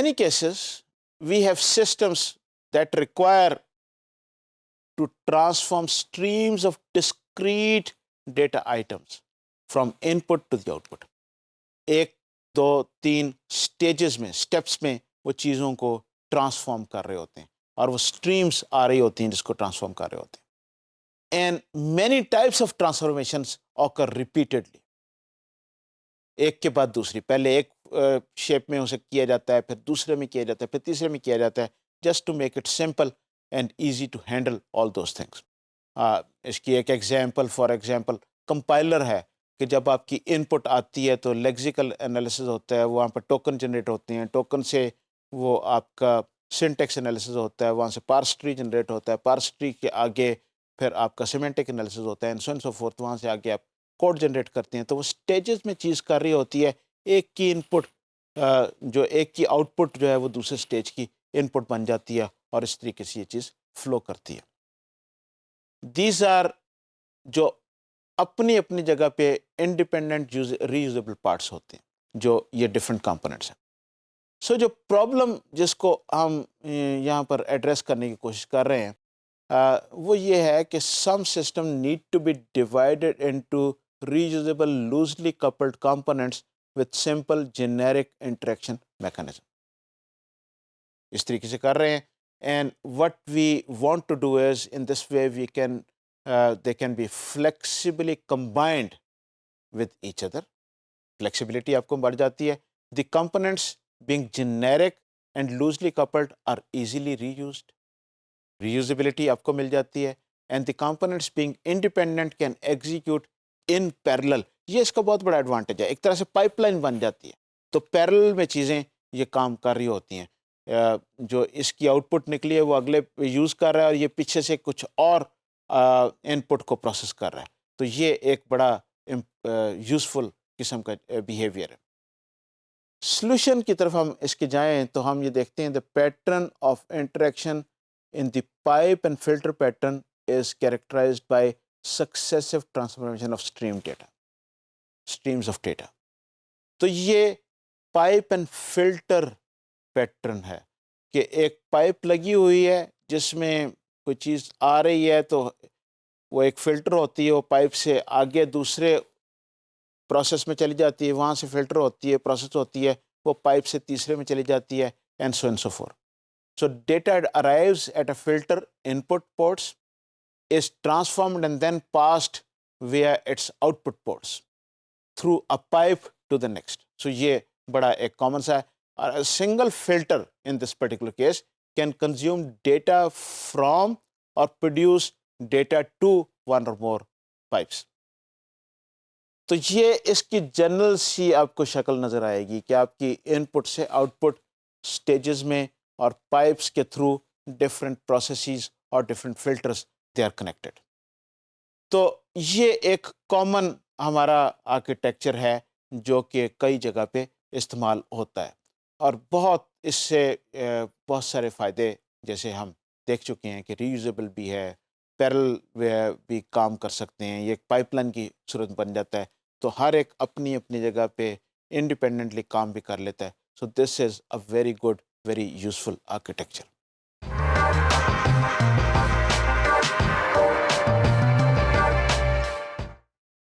many cases we have systems that require to transform streams of discrete data items from input to the output. एक दो तीन stages में, steps में वो चीज़ों को ट्रांसफॉर्म कर रहे होते हैं और वो स्ट्रीम्स आ रही होती हैं जिसको ट्रांसफॉर्म कर रहे होते हैं. And many types of transformations occur repeatedly, एक के बाद दूसरी. पहले एक शेप में उसे किया जाता है, फिर दूसरे में किया जाता है, फिर तीसरे में किया जाता है, just to make it simple and easy to handle all those things. इसकी एक एग्जांपल, फॉर एग्जांपल कंपाइलर है कि जब आपकी इनपुट आती है तो लेक्सिकल एनालिसिस होता है, वहाँ पर टोकन जनरेट होते हैं, टोकन से वो आपका सिंटेक्स एनालिसिस होता है, वहाँ से पार्स ट्री जनरेट होता है, पार्स ट्री के आगे फिर आपका सिमेंटिक एनालिसिस होता है, and so on so fourth. वहाँ से आगे आप कोड जनरेट करते हैं. तो वो स्टेजेस में चीज़ कर रही होती है. एक की इनपुट जो एक की आउटपुट जो है वो दूसरे स्टेज की इनपुट बन जाती है और इस तरीके से ये चीज़ फ्लो करती है. दीज आर जो अपनी अपनी जगह पे इंडिपेंडेंट रीयूजेबल पार्ट्स होते हैं, जो ये डिफरेंट कंपोनेंट्स हैं. सो जो प्रॉब्लम जिसको हम यहाँ पर एड्रेस करने की कोशिश कर रहे हैं वो ये है कि some system need to be divided into reusable loosely coupled components with simple generic interaction mechanism. इस तरीके से कर रहे हैं. And what we want to do is, in this way we can they can be flexibly combined with each other. Flexibility आपको बढ़ जाती है. The components being generic and loosely coupled are easily reused. Reusability आपको मिल जाती है. And the components being independent can execute in parallel. ये इसका बहुत बड़ा एडवांटेज है. एक तरह से पाइपलाइन बन जाती है. तो पैरेलल में चीज़ें ये काम कर रही होती हैं. जो इसकी आउटपुट निकली है वो अगले यूज़ कर रहा है और ये पीछे से कुछ और इनपुट को प्रोसेस कर रहा है. तो ये एक बड़ा यूज़फुल किस्म का बिहेवियर है. सॉल्यूशन की तरफ हम इसके जाएं तो हम ये देखते हैं the pattern of interaction in the pipe and filter pattern is characterised by successive transformation of streams of data. तो ये पाइप एंड फिल्टर पैटर्न है कि एक पाइप लगी हुई है जिसमें कोई चीज़ आ रही है तो वो एक फ़िल्टर होती है, वो पाइप से आगे दूसरे प्रोसेस में चली जाती है, वहाँ से फ़िल्टर होती है, प्रोसेस होती है, वो पाइप से तीसरे में चली जाती है, and so fourth. So data arrives at a filter input ports, is transformed and then passed via its output ports through a pipe to the next. So ये बड़ा एक common सा है. A single filter in this particular case can consume data from or produce data to one or more pipes. तो ये इसकी general सी आपको शक्ल नज़र आएगी कि आपकी इनपुट से आउटपुट स्टेजेस में और पाइप्स के थ्रू डिफरेंट प्रोसेसेस और different filters they are connected. तो ये एक कॉमन हमारा आर्किटेक्चर है जो कि कई जगह पे इस्तेमाल होता है और बहुत इससे बहुत सारे फ़ायदे जैसे हम देख चुके हैं कि रीयूजेबल भी है, पैरेलल भी काम कर सकते हैं, ये एक पाइपलाइन की सूरत बन जाता है. तो हर एक अपनी अपनी जगह पे इंडिपेंडेंटली काम भी कर लेता है. So this is a very good, very useful architecture.